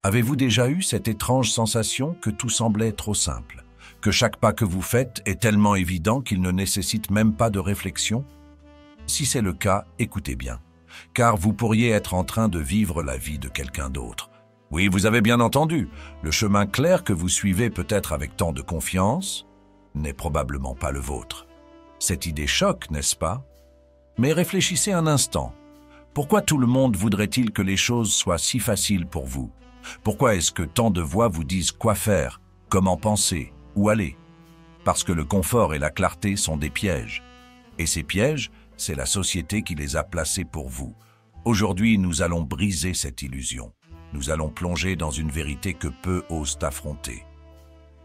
Avez-vous déjà eu cette étrange sensation que tout semblait trop simple, que chaque pas que vous faites est tellement évident qu'il ne nécessite même pas de réflexion? Si c'est le cas, écoutez bien, car vous pourriez être en train de vivre la vie de quelqu'un d'autre. Oui, vous avez bien entendu, le chemin clair que vous suivez peut-être avec tant de confiance n'est probablement pas le vôtre. Cette idée choque, n'est-ce pas? Mais réfléchissez un instant. Pourquoi tout le monde voudrait-il que les choses soient si faciles pour vous? Pourquoi est-ce que tant de voix vous disent quoi faire, comment penser, où aller? Parce que le confort et la clarté sont des pièges. Et ces pièges, c'est la société qui les a placés pour vous. Aujourd'hui, nous allons briser cette illusion. Nous allons plonger dans une vérité que peu osent affronter.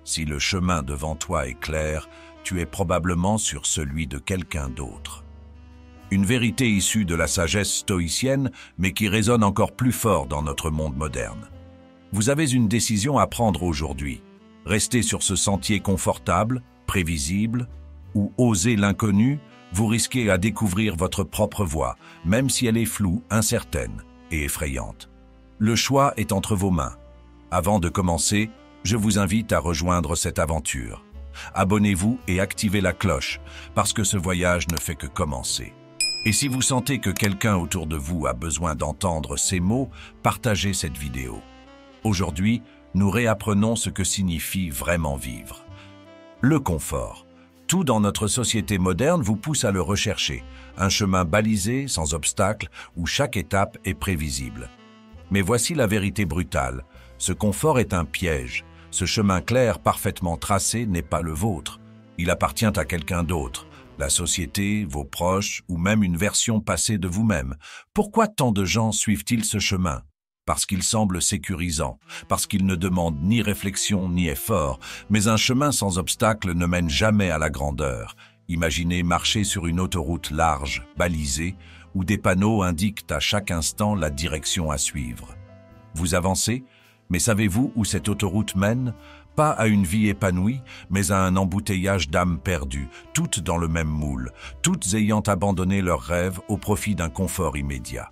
Si le chemin devant toi est clair, tu es probablement sur celui de quelqu'un d'autre. Une vérité issue de la sagesse stoïcienne, mais qui résonne encore plus fort dans notre monde moderne. Vous avez une décision à prendre aujourd'hui. Rester sur ce sentier confortable, prévisible, ou oser l'inconnu, vous risquez à découvrir votre propre voie, même si elle est floue, incertaine et effrayante. Le choix est entre vos mains. Avant de commencer, je vous invite à rejoindre cette aventure. Abonnez-vous et activez la cloche, parce que ce voyage ne fait que commencer. Et si vous sentez que quelqu'un autour de vous a besoin d'entendre ces mots, partagez cette vidéo. Aujourd'hui, nous réapprenons ce que signifie vraiment vivre. Le confort. Tout dans notre société moderne vous pousse à le rechercher, un chemin balisé, sans obstacle, où chaque étape est prévisible. Mais voici la vérité brutale. Ce confort est un piège. Ce chemin clair, parfaitement tracé, n'est pas le vôtre. Il appartient à quelqu'un d'autre. La société, vos proches, ou même une version passée de vous-même. Pourquoi tant de gens suivent-ils ce chemin? Parce qu'il semble sécurisant, parce qu'il ne demande ni réflexion ni effort, mais un chemin sans obstacle ne mène jamais à la grandeur. Imaginez marcher sur une autoroute large, balisée, où des panneaux indiquent à chaque instant la direction à suivre. Vous avancez, mais savez-vous où cette autoroute mène? Pas à une vie épanouie, mais à un embouteillage d'âmes perdues, toutes dans le même moule, toutes ayant abandonné leurs rêves au profit d'un confort immédiat.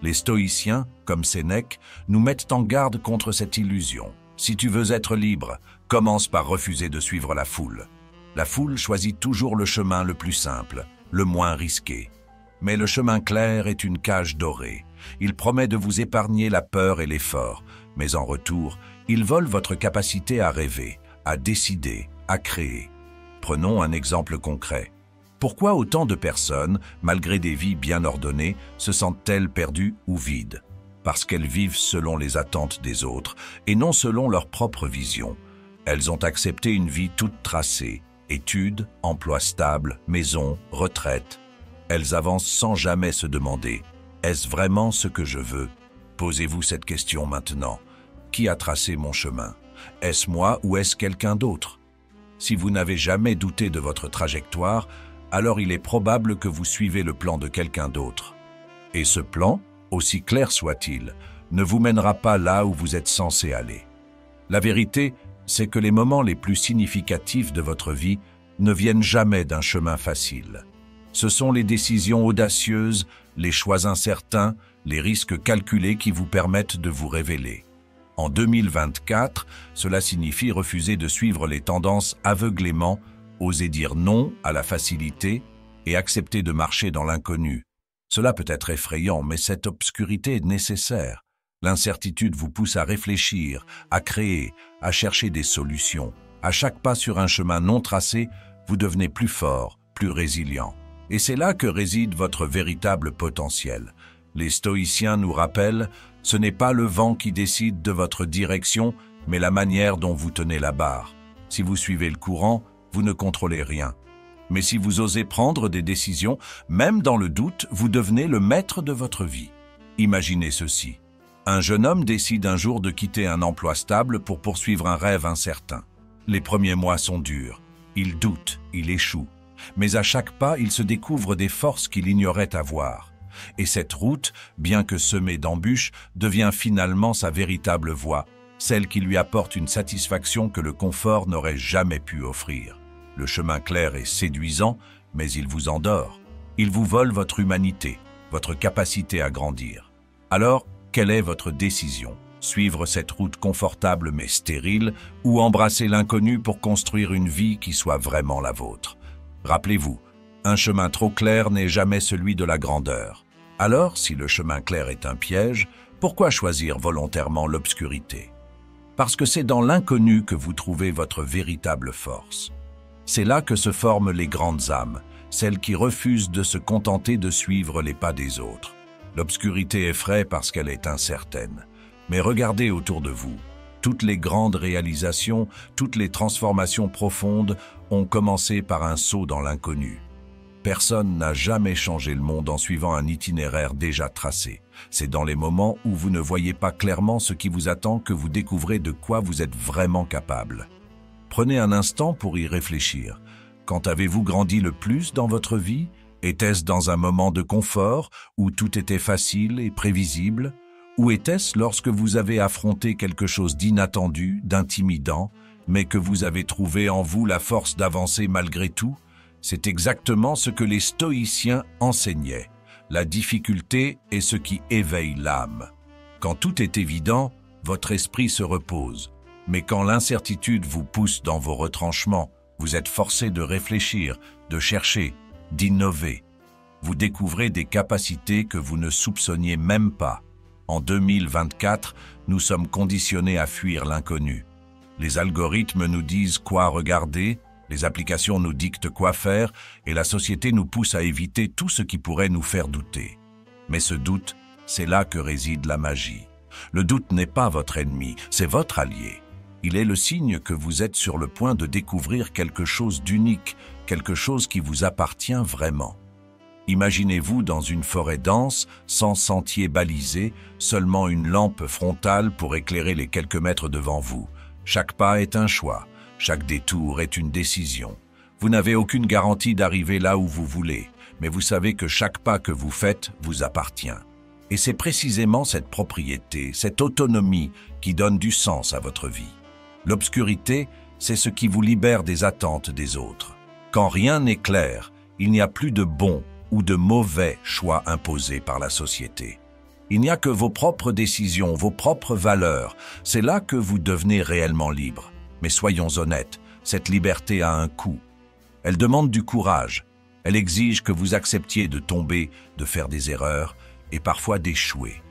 Les stoïciens, comme Sénèque, nous mettent en garde contre cette illusion. Si tu veux être libre, commence par refuser de suivre la foule. La foule choisit toujours le chemin le plus simple, le moins risqué. Mais le chemin clair est une cage dorée. Il promet de vous épargner la peur et l'effort, mais en retour, il vole votre capacité à rêver, à décider, à créer. Prenons un exemple concret. Pourquoi autant de personnes, malgré des vies bien ordonnées, se sentent-elles perdues ou vides? Parce qu'elles vivent selon les attentes des autres et non selon leur propre vision. Elles ont accepté une vie toute tracée, études, emploi stable, maison, retraite. Elles avancent sans jamais se demander « Est-ce vraiment ce que je veux ?» Posez-vous cette question maintenant. Qui a tracé mon chemin? Est-ce moi ou est-ce quelqu'un d'autre? Si vous n'avez jamais douté de votre trajectoire, alors il est probable que vous suivez le plan de quelqu'un d'autre. Et ce plan, aussi clair soit-il, ne vous mènera pas là où vous êtes censé aller. La vérité, c'est que les moments les plus significatifs de votre vie ne viennent jamais d'un chemin facile. Ce sont les décisions audacieuses, les choix incertains, les risques calculés qui vous permettent de vous révéler. En 2024, cela signifie refuser de suivre les tendances aveuglément, oser dire non à la facilité et accepter de marcher dans l'inconnu. Cela peut être effrayant, mais cette obscurité est nécessaire. L'incertitude vous pousse à réfléchir, à créer, à chercher des solutions. À chaque pas sur un chemin non tracé, vous devenez plus fort, plus résilient. Et c'est là que réside votre véritable potentiel. Les stoïciens nous rappellent, ce n'est pas le vent qui décide de votre direction, mais la manière dont vous tenez la barre. Si vous suivez le courant, vous ne contrôlez rien. Mais si vous osez prendre des décisions, même dans le doute, vous devenez le maître de votre vie. Imaginez ceci. Un jeune homme décide un jour de quitter un emploi stable pour poursuivre un rêve incertain. Les premiers mois sont durs. Il doute, il échoue. Mais à chaque pas, il se découvre des forces qu'il ignorait avoir. Et cette route, bien que semée d'embûches, devient finalement sa véritable voie, celle qui lui apporte une satisfaction que le confort n'aurait jamais pu offrir. Le chemin clair est séduisant, mais il vous endort. Il vous vole votre humanité, votre capacité à grandir. Alors, quelle est votre décision? suivre cette route confortable mais stérile, ou embrasser l'inconnu pour construire une vie qui soit vraiment la vôtre. Rappelez-vous, un chemin trop clair n'est jamais celui de la grandeur. Alors, si le chemin clair est un piège, pourquoi choisir volontairement l'obscurité? Parce que c'est dans l'inconnu que vous trouvez votre véritable force. C'est là que se forment les grandes âmes, celles qui refusent de se contenter de suivre les pas des autres. L'obscurité effraie parce qu'elle est incertaine. Mais regardez autour de vous. Toutes les grandes réalisations, toutes les transformations profondes ont commencé par un saut dans l'inconnu. Personne n'a jamais changé le monde en suivant un itinéraire déjà tracé. C'est dans les moments où vous ne voyez pas clairement ce qui vous attend que vous découvrez de quoi vous êtes vraiment capable. Prenez un instant pour y réfléchir. Quand avez-vous grandi le plus dans votre vie? Était-ce dans un moment de confort où tout était facile et prévisible? Ou était-ce lorsque vous avez affronté quelque chose d'inattendu, d'intimidant, mais que vous avez trouvé en vous la force d'avancer malgré tout? C'est exactement ce que les stoïciens enseignaient. La difficulté est ce qui éveille l'âme. Quand tout est évident, votre esprit se repose. Mais quand l'incertitude vous pousse dans vos retranchements, vous êtes forcé de réfléchir, de chercher, d'innover. Vous découvrez des capacités que vous ne soupçonniez même pas. En 2024, nous sommes conditionnés à fuir l'inconnu. Les algorithmes nous disent quoi regarder, les applications nous dictent quoi faire et la société nous pousse à éviter tout ce qui pourrait nous faire douter. Mais ce doute, c'est là que réside la magie. Le doute n'est pas votre ennemi, c'est votre allié. Il est le signe que vous êtes sur le point de découvrir quelque chose d'unique, quelque chose qui vous appartient vraiment. Imaginez-vous dans une forêt dense, sans sentier balisé, seulement une lampe frontale pour éclairer les quelques mètres devant vous. Chaque pas est un choix, chaque détour est une décision. Vous n'avez aucune garantie d'arriver là où vous voulez, mais vous savez que chaque pas que vous faites vous appartient. Et c'est précisément cette propriété, cette autonomie qui donne du sens à votre vie. L'obscurité, c'est ce qui vous libère des attentes des autres. Quand rien n'est clair, il n'y a plus de bon ou de mauvais choix imposés par la société. Il n'y a que vos propres décisions, vos propres valeurs. C'est là que vous devenez réellement libre. Mais soyons honnêtes, cette liberté a un coût. Elle demande du courage. Elle exige que vous acceptiez de tomber, de faire des erreurs et parfois d'échouer.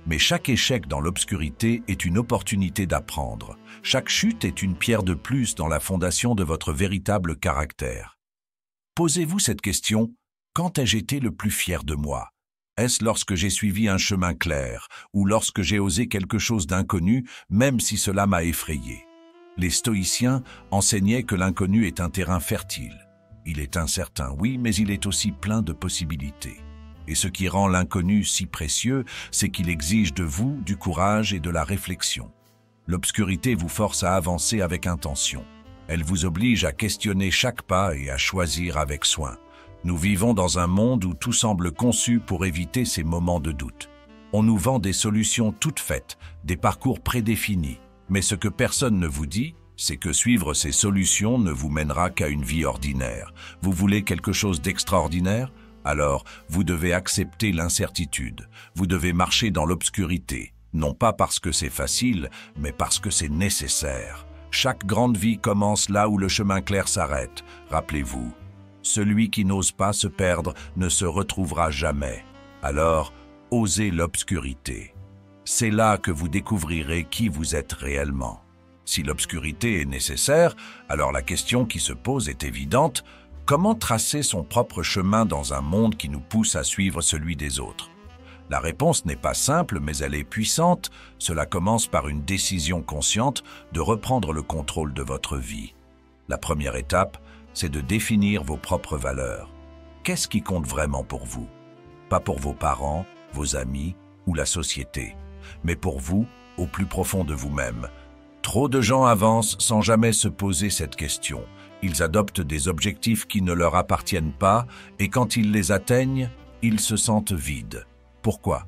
Mais chaque échec dans l'obscurité est une opportunité d'apprendre. Chaque chute est une pierre de plus dans la fondation de votre véritable caractère. Posez-vous cette question: quand ai-je été le plus fier de moi? Est-ce lorsque j'ai suivi un chemin clair ou lorsque j'ai osé quelque chose d'inconnu, même si cela m'a effrayé? Les stoïciens enseignaient que l'inconnu est un terrain fertile. Il est incertain, oui, mais il est aussi plein de possibilités. Et ce qui rend l'inconnu si précieux, c'est qu'il exige de vous du courage et de la réflexion. L'obscurité vous force à avancer avec intention. Elle vous oblige à questionner chaque pas et à choisir avec soin. Nous vivons dans un monde où tout semble conçu pour éviter ces moments de doute. On nous vend des solutions toutes faites, des parcours prédéfinis. Mais ce que personne ne vous dit, c'est que suivre ces solutions ne vous mènera qu'à une vie ordinaire. Vous voulez quelque chose d'extraordinaire? Alors, vous devez accepter l'incertitude. Vous devez marcher dans l'obscurité. Non pas parce que c'est facile, mais parce que c'est nécessaire. Chaque grande vie commence là où le chemin clair s'arrête. Rappelez-vous. Celui qui n'ose pas se perdre ne se retrouvera jamais. Alors, osez l'obscurité. C'est là que vous découvrirez qui vous êtes réellement. Si l'obscurité est nécessaire, alors la question qui se pose est évidente: comment tracer son propre chemin dans un monde qui nous pousse à suivre celui des autres? La réponse n'est pas simple, mais elle est puissante. Cela commence par une décision consciente de reprendre le contrôle de votre vie. La première étape, c'est de définir vos propres valeurs. Qu'est-ce qui compte vraiment pour vous? Pas pour vos parents, vos amis ou la société, mais pour vous, au plus profond de vous-même. Trop de gens avancent sans jamais se poser cette question. Ils adoptent des objectifs qui ne leur appartiennent pas et quand ils les atteignent, ils se sentent vides. Pourquoi?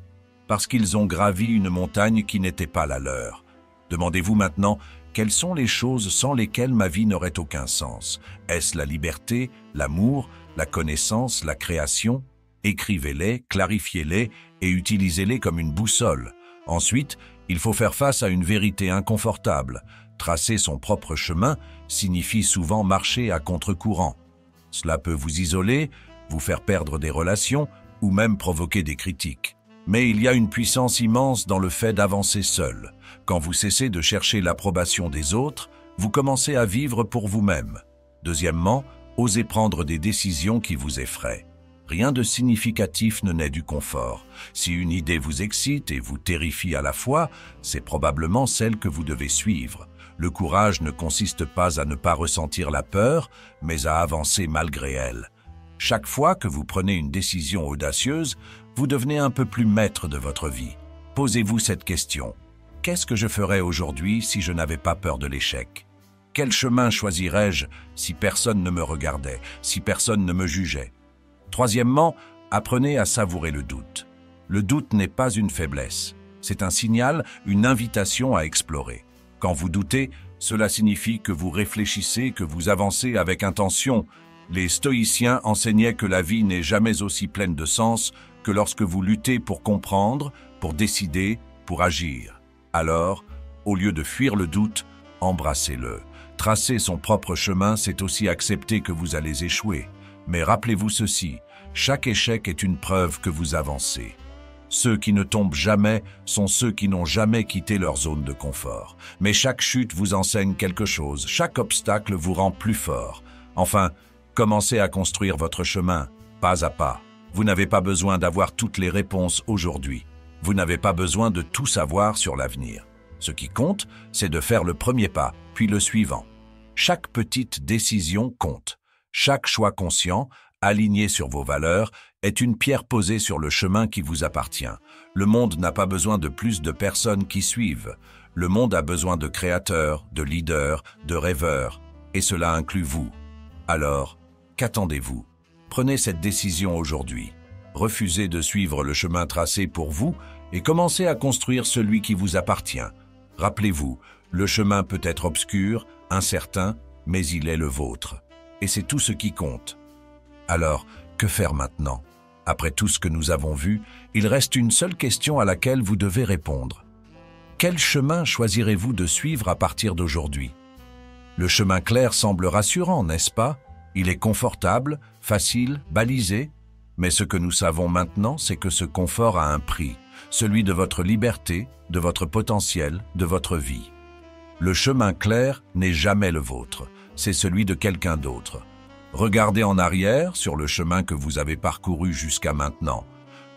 Parce qu'ils ont gravi une montagne qui n'était pas la leur. Demandez-vous maintenant: quelles sont les choses sans lesquelles ma vie n'aurait aucun sens? Est-ce la liberté, l'amour, la connaissance, la création? Écrivez-les, clarifiez-les et utilisez-les comme une boussole. Ensuite, Il faut faire face à une vérité inconfortable. Tracer son propre chemin signifie souvent marcher à contre-courant. Cela peut vous isoler, vous faire perdre des relations ou même provoquer des critiques. Mais il y a une puissance immense dans le fait d'avancer seul. Quand vous cessez de chercher l'approbation des autres, vous commencez à vivre pour vous-même. Deuxièmement, osez prendre des décisions qui vous effraient. Rien de significatif ne naît du confort. Si une idée vous excite et vous terrifie à la fois, c'est probablement celle que vous devez suivre. Le courage ne consiste pas à ne pas ressentir la peur, mais à avancer malgré elle. Chaque fois que vous prenez une décision audacieuse, vous devenez un peu plus maître de votre vie. Posez-vous cette question. Qu'est-ce que je ferais aujourd'hui si je n'avais pas peur de l'échec? Quel chemin choisirais-je si personne ne me regardait, si personne ne me jugeait? Troisièmement, apprenez à savourer le doute. Le doute n'est pas une faiblesse. C'est un signal, une invitation à explorer. Quand vous doutez, cela signifie que vous réfléchissez, que vous avancez avec intention. Les stoïciens enseignaient que la vie n'est jamais aussi pleine de sens que lorsque vous luttez pour comprendre, pour décider, pour agir. Alors, au lieu de fuir le doute, embrassez-le. Tracer son propre chemin, c'est aussi accepter que vous allez échouer. Mais rappelez-vous ceci, chaque échec est une preuve que vous avancez. Ceux qui ne tombent jamais sont ceux qui n'ont jamais quitté leur zone de confort. Mais chaque chute vous enseigne quelque chose, chaque obstacle vous rend plus fort. Enfin, commencez à construire votre chemin, pas à pas. Vous n'avez pas besoin d'avoir toutes les réponses aujourd'hui. Vous n'avez pas besoin de tout savoir sur l'avenir. Ce qui compte, c'est de faire le premier pas, puis le suivant. Chaque petite décision compte. Chaque choix conscient, aligné sur vos valeurs, est une pierre posée sur le chemin qui vous appartient. Le monde n'a pas besoin de plus de personnes qui suivent. Le monde a besoin de créateurs, de leaders, de rêveurs, et cela inclut vous. Alors, qu'attendez-vous? Prenez cette décision aujourd'hui. Refusez de suivre le chemin tracé pour vous et commencez à construire celui qui vous appartient. Rappelez-vous, le chemin peut être obscur, incertain, mais il est le vôtre. Et c'est tout ce qui compte. Alors, que faire maintenant? Après tout ce que nous avons vu, il reste une seule question à laquelle vous devez répondre. Quel chemin choisirez-vous de suivre à partir d'aujourd'hui? Le chemin clair semble rassurant, n'est-ce pas? Il est confortable, facile, balisé. Mais ce que nous savons maintenant, c'est que ce confort a un prix, celui de votre liberté, de votre potentiel, de votre vie. Le chemin clair n'est jamais le vôtre, c'est celui de quelqu'un d'autre. Regardez en arrière sur le chemin que vous avez parcouru jusqu'à maintenant.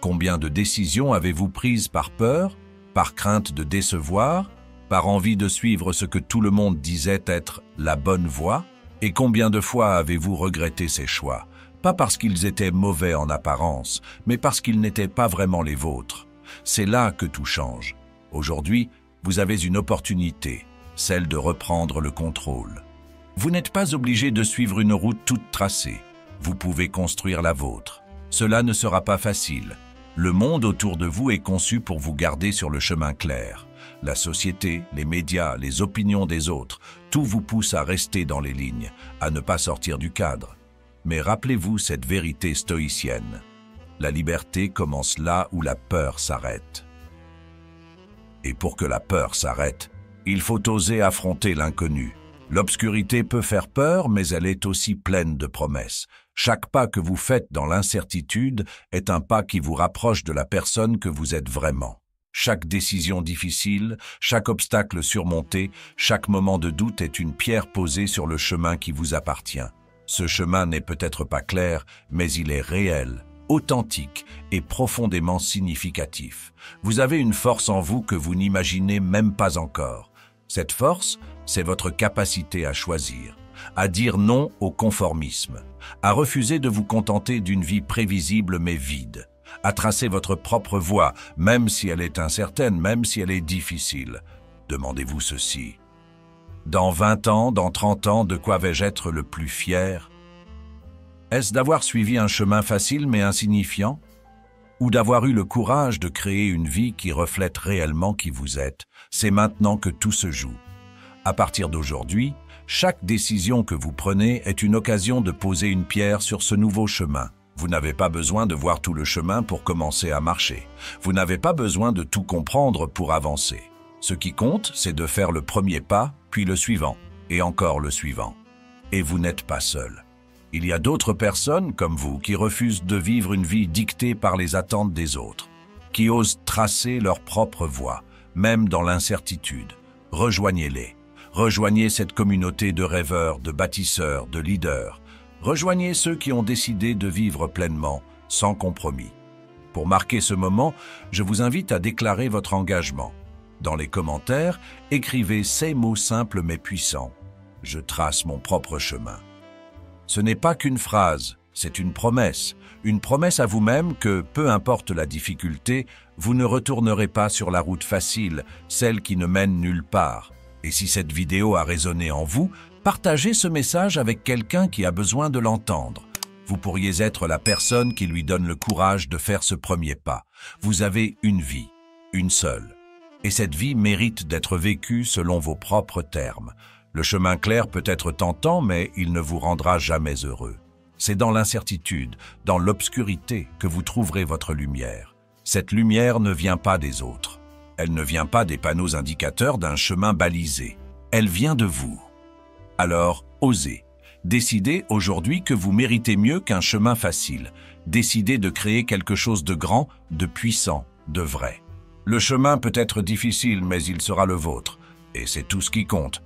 Combien de décisions avez-vous prises par peur, par crainte de décevoir, par envie de suivre ce que tout le monde disait être la bonne voie? Et combien de fois avez-vous regretté ces choix? Pas parce qu'ils étaient mauvais en apparence, mais parce qu'ils n'étaient pas vraiment les vôtres. C'est là que tout change. Aujourd'hui, vous avez une opportunité, celle de reprendre le contrôle. Vous n'êtes pas obligé de suivre une route toute tracée. Vous pouvez construire la vôtre. Cela ne sera pas facile. Le monde autour de vous est conçu pour vous garder sur le chemin clair. La société, les médias, les opinions des autres, tout vous pousse à rester dans les lignes, à ne pas sortir du cadre. Mais rappelez-vous cette vérité stoïcienne. La liberté commence là où la peur s'arrête. Et pour que la peur s'arrête, il faut oser affronter l'inconnu. L'obscurité peut faire peur, mais elle est aussi pleine de promesses. Chaque pas que vous faites dans l'incertitude est un pas qui vous rapproche de la personne que vous êtes vraiment. Chaque décision difficile, chaque obstacle surmonté, chaque moment de doute est une pierre posée sur le chemin qui vous appartient. Ce chemin n'est peut-être pas clair, mais il est réel, authentique et profondément significatif. Vous avez une force en vous que vous n'imaginez même pas encore. Cette force, c'est votre capacité à choisir, à dire non au conformisme, à refuser de vous contenter d'une vie prévisible mais vide, à tracer votre propre voie, même si elle est incertaine, même si elle est difficile. Demandez-vous ceci. Dans 20 ans, dans 30 ans, de quoi vais-je être le plus fier? Est-ce d'avoir suivi un chemin facile mais insignifiant? Ou d'avoir eu le courage de créer une vie qui reflète réellement qui vous êtes? C'est maintenant que tout se joue. À partir d'aujourd'hui, chaque décision que vous prenez est une occasion de poser une pierre sur ce nouveau chemin. Vous n'avez pas besoin de voir tout le chemin pour commencer à marcher. Vous n'avez pas besoin de tout comprendre pour avancer. Ce qui compte, c'est de faire le premier pas, puis le suivant, et encore le suivant. Et vous n'êtes pas seul. Il y a d'autres personnes, comme vous, qui refusent de vivre une vie dictée par les attentes des autres, qui osent tracer leur propre voie, même dans l'incertitude. Rejoignez-les. Rejoignez cette communauté de rêveurs, de bâtisseurs, de leaders. Rejoignez ceux qui ont décidé de vivre pleinement, sans compromis. Pour marquer ce moment, je vous invite à déclarer votre engagement. Dans les commentaires, écrivez ces mots simples mais puissants. Je trace mon propre chemin. Ce n'est pas qu'une phrase, c'est une promesse à vous-même que, peu importe la difficulté, vous ne retournerez pas sur la route facile, celle qui ne mène nulle part. Et si cette vidéo a résonné en vous, partagez ce message avec quelqu'un qui a besoin de l'entendre. Vous pourriez être la personne qui lui donne le courage de faire ce premier pas. Vous avez une vie, une seule. Et cette vie mérite d'être vécue selon vos propres termes. Le chemin clair peut être tentant, mais il ne vous rendra jamais heureux. C'est dans l'incertitude, dans l'obscurité que vous trouverez votre lumière. Cette lumière ne vient pas des autres. Elle ne vient pas des panneaux indicateurs d'un chemin balisé. Elle vient de vous. Alors, osez. Décidez aujourd'hui que vous méritez mieux qu'un chemin facile. Décidez de créer quelque chose de grand, de puissant, de vrai. Le chemin peut être difficile, mais il sera le vôtre. Et c'est tout ce qui compte.